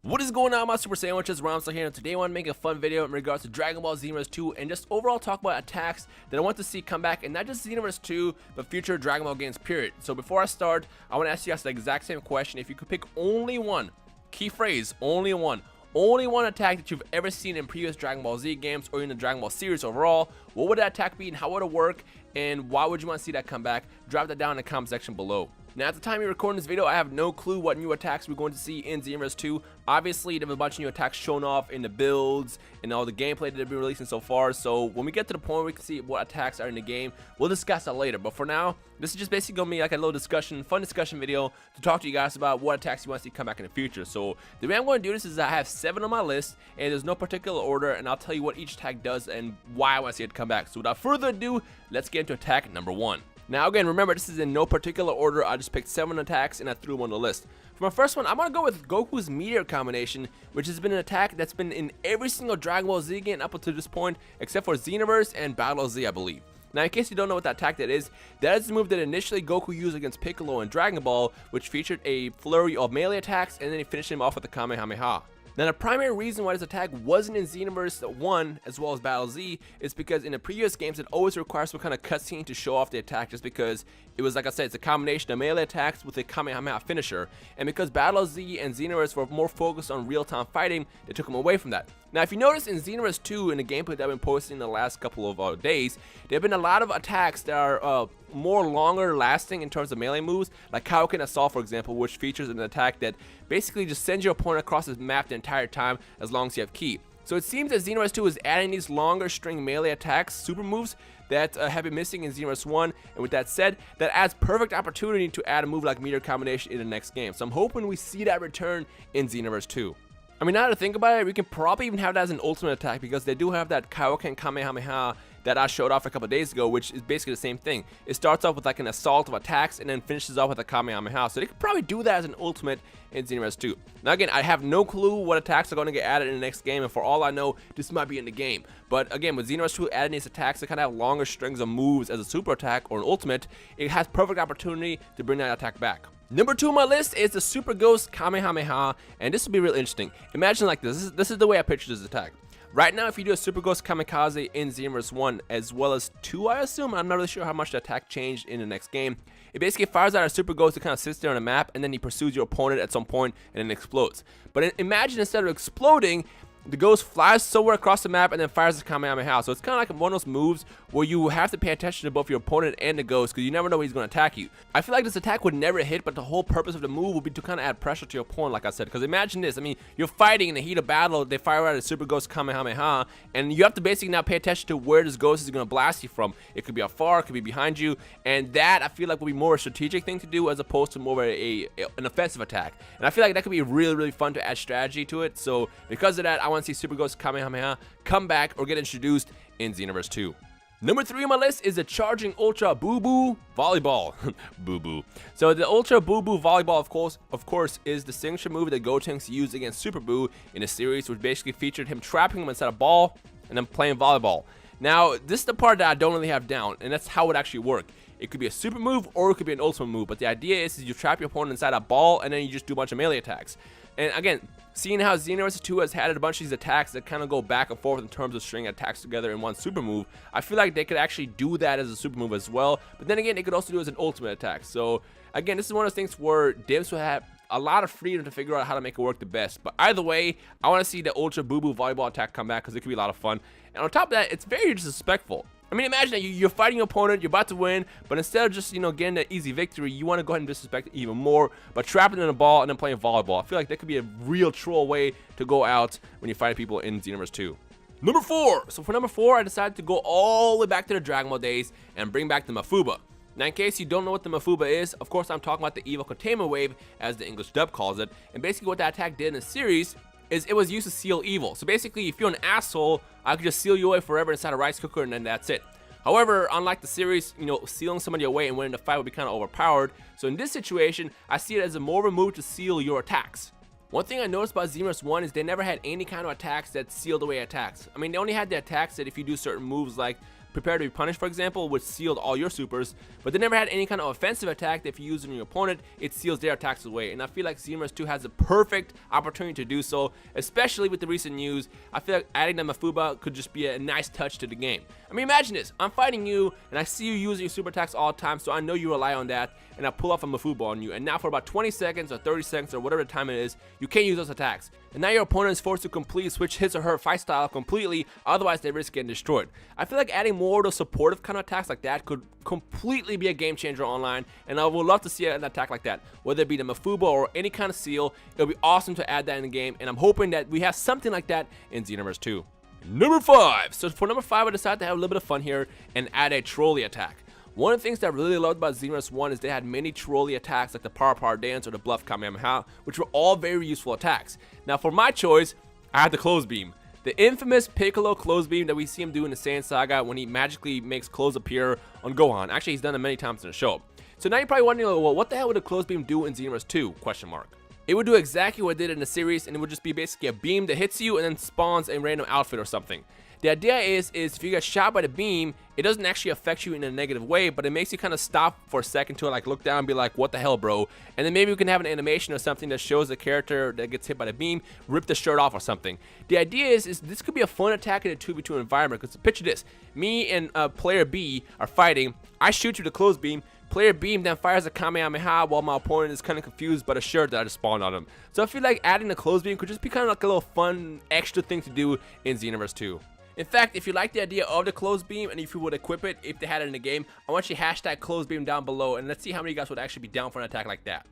What is going on, my super sandwiches? Ramsa here, and today I want to make a fun video in regards to Dragon Ball Xenoverse 2 and just overall talk about attacks that I want to see come back, and not just Xenoverse 2 but future Dragon Ball games period. So before I start, I want to ask you guys the exact same question. If you could pick only one, key phrase, only one attack that you've ever seen in previous Dragon Ball Z games or in the Dragon Ball series overall, what would that attack be and how would it work, and why would you want to see that come back? Drop that down in the comment section below. Now, at the time you're recording this video, I have no clue what new attacks we're going to see in Xenoverse 2. Obviously, there have a bunch of new attacks shown off in the builds and all the gameplay that they've been releasing so far. So when we get to the point where we can see what attacks are in the game, we'll discuss that later. But for now, this is just basically going to be like a little discussion, fun discussion video to talk to you guys about what attacks you want to see come back in the future. So the way I'm going to do this is I have 7 on my list, and there's no particular order, and I'll tell you what each attack does and why I want to see it come back. So without further ado, let's get into attack number 1. Now again, remember, this is in no particular order. I just picked 7 attacks and I threw them on the list. For my first one, I'm going to go with Goku's Meteor combination, which has been an attack that's been in every single Dragon Ball Z game up until this point, except for Xenoverse and Battle Z, I believe. Now, in case you don't know what that attack that is the move that initially Goku used against Piccolo in Dragon Ball, which featured a flurry of melee attacks, and then he finished him off with a Kamehameha. Now, the primary reason why this attack wasn't in Xenoverse 1 as well as Battle Z is because in the previous games it always requires some kind of cutscene to show off the attack, just because it was, like I said, it's a combination of melee attacks with a Kamehameha finisher, and because Battle Z and Xenoverse were more focused on real-time fighting, they took them away from that. Now, if you notice in Xenoverse 2, in the gameplay that I've been posting in the last couple of days, there have been a lot of attacks that are more longer lasting in terms of melee moves, like Kaioken Assault, for example, which features an attack that basically just sends your opponent across the map the entire time as long as you have ki. So it seems that Xenoverse 2 is adding these longer string melee attacks, super moves, that have been missing in Xenoverse 1, and with that said, that adds perfect opportunity to add a move like Meteor combination in the next game. So I'm hoping we see that return in Xenoverse 2. I mean, now to think about it, we can probably even have that as an ultimate attack, because they do have that Kaioken Kamehameha that I showed off a couple days ago, which is basically the same thing. It starts off with like an assault of attacks and then finishes off with a Kamehameha. So they could probably do that as an ultimate in Xenoverse 2. Now again, I have no clue what attacks are going to get added in the next game, and for all I know, this might be in the game. But again, with Xenoverse 2 adding these attacks that kind of have longer strings of moves as a super attack or an ultimate, it has perfect opportunity to bring that attack back. Number 2 on my list is the Super Ghost Kamehameha, and this will be real interesting. Imagine like this. This is the way I picture this attack. Right now, if you do a Super Ghost Kamikaze in Xenoverse 1 as well as 2, I assume, I'm not really sure how much the attack changed in the next game, it basically fires out a Super Ghost that kind of sits there on the map, and then he pursues your opponent at some point and then explodes. But imagine instead of exploding, the ghost flies somewhere across the map and then fires the Kamehameha. So it's kind of like one of those moves where you have to pay attention to both your opponent and the ghost, because you never know when he's going to attack you. I feel like this attack would never hit, but the whole purpose of the move would be to kind of add pressure to your opponent, like I said. Because imagine this, I mean, you're fighting in the heat of battle, they fire out a Super Ghost Kamehameha, and you have to basically now pay attention to where this ghost is going to blast you from. It could be afar, it could be behind you, and that I feel like would be more a strategic thing to do as opposed to more of an offensive attack. And I feel like that could be really, really fun to add strategy to it. So because of that, I want to see Super Ghost Kamehameha come back or get introduced in Xenoverse 2. Number 3 on my list is the Charging Ultra Boo Boo Volleyball. Boo Boo. So the Ultra Boo Boo Volleyball, of course, is the signature move that Gotenks used against Super Boo in a series, which basically featured him trapping him inside a ball and then playing volleyball. Now, this is the part that I don't really have down, and that's how it actually works. It could be a super move or it could be an ultimate move, but the idea is you trap your opponent inside a ball and then you just do a bunch of melee attacks. And again, seeing how Xenoverse 2 has had a bunch of these attacks that kind of go back and forth in terms of stringing attacks together in one super move, I feel like they could actually do that as a super move as well. But then again, they could also do it as an ultimate attack. So again, this is one of those things where devs will have a lot of freedom to figure out how to make it work the best. But either way, I want to see the Ultra Boo Boo Volleyball attack come back, because it could be a lot of fun. And on top of that, it's very disrespectful. I mean, imagine that you're fighting your opponent, you're about to win, but instead of just, getting that easy victory, you want to go ahead and disrespect it even more, but trapping in a ball and then playing volleyball. I feel like that could be a real troll way to go out when you fight people in Xenoverse 2. Number 4. So for number 4, I decided to go all the way back to the Dragon Ball days and bring back the Mafuba. Now, in case you don't know what the Mafuba is, of course, I'm talking about the Evil Containment Wave, as the English dub calls it, and basically what that attack did in the series is it was used to seal evil. So basically, if you're an asshole, I could just seal you away forever inside a rice cooker, and then that's it. However, unlike the series, sealing somebody away and winning the fight would be kind of overpowered. So in this situation, I see it as a more of a move to seal your attacks. One thing I noticed about Xenoverse 1 is they never had any kind of attacks that sealed away attacks. I mean, they only had the attacks that if you do certain moves like Prepare to be Punished, for example, which sealed all your supers, but they never had any kind of offensive attack that if you use it on your opponent, it seals their attacks away. And I feel like Xenoverse 2 has the perfect opportunity to do so, especially with the recent news. I feel like adding the Mafuba could just be a nice touch to the game. I mean, imagine this. I'm fighting you, and I see you using your super attacks all the time, so I know you rely on that, and I pull off a Mafuba on you, and now for about 20 seconds or 30 seconds or whatever time it is, you can't use those attacks. And now your opponent is forced to completely switch his or her fight style completely, otherwise they risk getting destroyed. I feel like adding more of those supportive kind of attacks like that could completely be a game changer online, and I would love to see an attack like that. Whether it be the Mafuba or any kind of seal, it would be awesome to add that in the game, and I'm hoping that we have something like that in Xenoverse 2. Number 5. So for number 5, I decided to have a little bit of fun here and add a trolley attack. One of the things that I really loved about Xenoverse 1 is they had many trolley attacks like the Power Dance or the Bluff Kamehameha, which were all very useful attacks. Now for my choice, I had the Clothes Beam. The infamous Piccolo Clothes Beam that we see him do in the Saiyan Saga when he magically makes clothes appear on Gohan. Actually, he's done it many times in the show. So now you're probably wondering, well, what the hell would the Clothes Beam do in Xenoverse 2? It would do exactly what it did in the series, and it would just be basically a beam that hits you and then spawns a random outfit or something. The idea is if you get shot by the beam, it doesn't actually affect you in a negative way, but it makes you kind of stop for a second to like look down and be like, what the hell, bro? And then maybe we can have an animation or something that shows the character that gets hit by the beam rip the shirt off or something. The idea is this could be a fun attack in a 2v2 environment, because picture this. Me and player B are fighting. I shoot you the clothes beam. Player Beam then fires a Kamehameha while my opponent is kind of confused by the shirt that I just spawned on him. So I feel like adding the Clothes Beam could just be kind of like a little fun extra thing to do in Xenoverse 2. In fact, if you like the idea of the Clothes Beam and if you would equip it, if they had it in the game, I want you to hashtag Clothes Beam down below, and let's see how many of you guys would actually be down for an attack like that.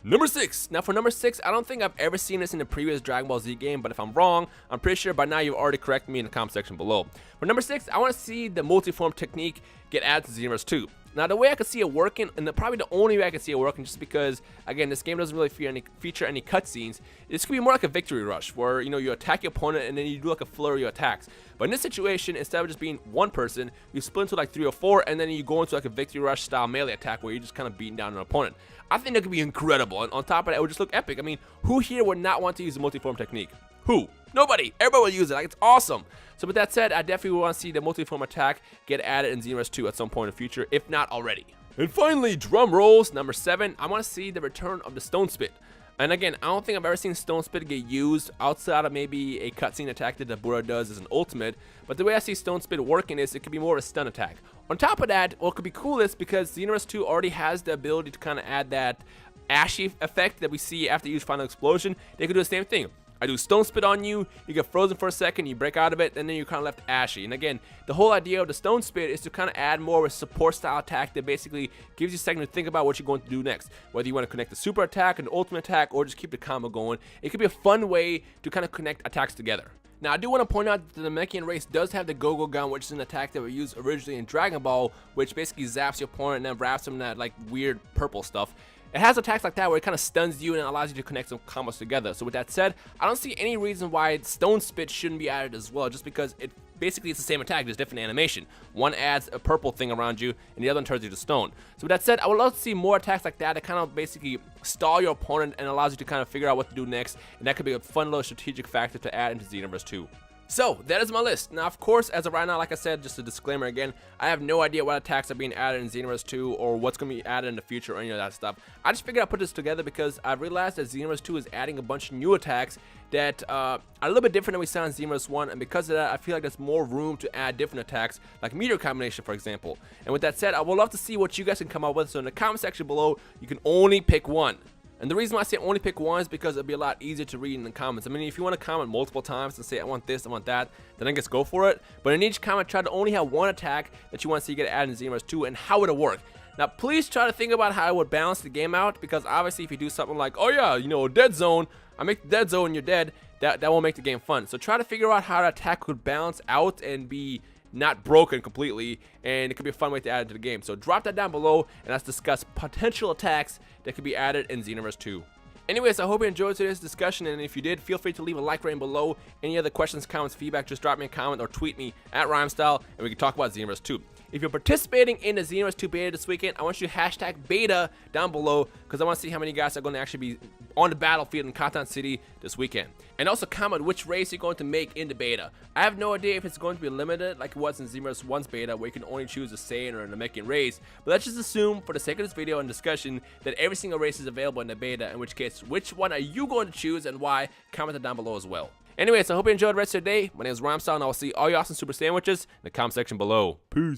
Number 6. Now for number 6, I don't think I've ever seen this in the previous Dragon Ball Z game, but if I'm wrong, I'm pretty sure by now you've already corrected me in the comment section below. For number 6, I want to see the multi-form technique get added to Xenoverse 2. Now the way I could see it working, and probably the only way I could see it working, just because again this game doesn't really feature any cutscenes, this could be more like a victory rush where you attack your opponent and then you do like a flurry of attacks. But in this situation, instead of just being one person, you split into like 3 or 4, and then you go into like a victory rush style melee attack where you're just kind of beating down an opponent. I think that could be incredible, and on top of that, it would just look epic. I mean, who here would not want to use the multi-form technique? Who? Nobody. Everybody will use it. Like, it's awesome. So with that said, I definitely want to see the multi-form attack get added in Xenoverse 2 at some point in the future, if not already. And finally, drum rolls, number 7, I want to see the return of the Stone Spit. And again, I don't think I've ever seen Stone Spit get used outside of maybe a cutscene attack that the Buddha does as an ultimate. But the way I see Stone Spit working is it could be more of a stun attack. On top of that, what could be cool is because Xenoverse 2 already has the ability to kind of add that ashy effect that we see after you use Final Explosion, they could do the same thing. I do Stone Spit on you, you get frozen for a second, you break out of it, and then you're kind of left ashy. And again, the whole idea of the Stone Spit is to kind of add more of a support style attack that basically gives you a second to think about what you're going to do next. Whether you want to connect the super attack, an ultimate attack, or just keep the combo going. It could be a fun way to kind of connect attacks together. Now, I do want to point out that the Namekian race does have the Go-Go Gun, which is an attack that we used originally in Dragon Ball, which basically zaps your opponent and then wraps him in that like weird purple stuff. It has attacks like that where it kind of stuns you and allows you to connect some combos together. So with that said, I don't see any reason why Stone Spit shouldn't be added as well, just because it basically it's the same attack, just different animation. One adds a purple thing around you, and the other one turns you to stone. So with that said, I would love to see more attacks like that kind of basically stall your opponent and allows you to kind of figure out what to do next, and that could be a fun little strategic factor to add into Xenoverse 2. So, that is my list. Now, of course, as of right now, like I said, just a disclaimer again, I have no idea what attacks are being added in Xenoverse 2 or what's going to be added in the future or any of that stuff. I just figured I'd put this together because I realized that Xenoverse 2 is adding a bunch of new attacks that are a little bit different than we saw in Xenoverse 1, and because of that, I feel like there's more room to add different attacks, like Meteor Combination, for example. And with that said, I would love to see what you guys can come up with, so in the comment section below, you can only pick one. And the reason why I say only pick one is because it'll be a lot easier to read in the comments. I mean, if you want to comment multiple times and say, I want this, I want that, then I guess go for it. But in each comment, try to only have one attack that you want to see get added in Xenoverse 2 and how it'll work. Now, please try to think about how it would balance the game out, because obviously if you do something like, oh yeah, a dead zone, I make the dead zone and you're dead, that won't make the game fun. So try to figure out how the attack could balance out and be not broken completely, and it could be a fun way to add it to the game. So drop that down below, and let's discuss potential attacks that could be added in Xenoverse 2. Anyways, I hope you enjoyed today's discussion, and if you did, feel free to leave a like rating below. Any other questions, comments, feedback, just drop me a comment or tweet me at RhymeStyle, and we can talk about Xenoverse 2. if you're participating in the Xenoverse 2 beta this weekend, I want you to hashtag beta down below because I want to see how many guys are going to actually be on the battlefield in Cotton City this weekend. And also comment which race you're going to make in the beta. I have no idea if it's going to be limited like it was in Xenoverse 1's beta where you can only choose a Saiyan or a Namekian race, but let's just assume for the sake of this video and discussion that every single race is available in the beta, in which case which one are you going to choose and why? Comment it down below as well. Anyways, I hope you enjoyed the rest of your day. My name is Ramstar and I will see all you awesome super sandwiches in the comment section below. Peace.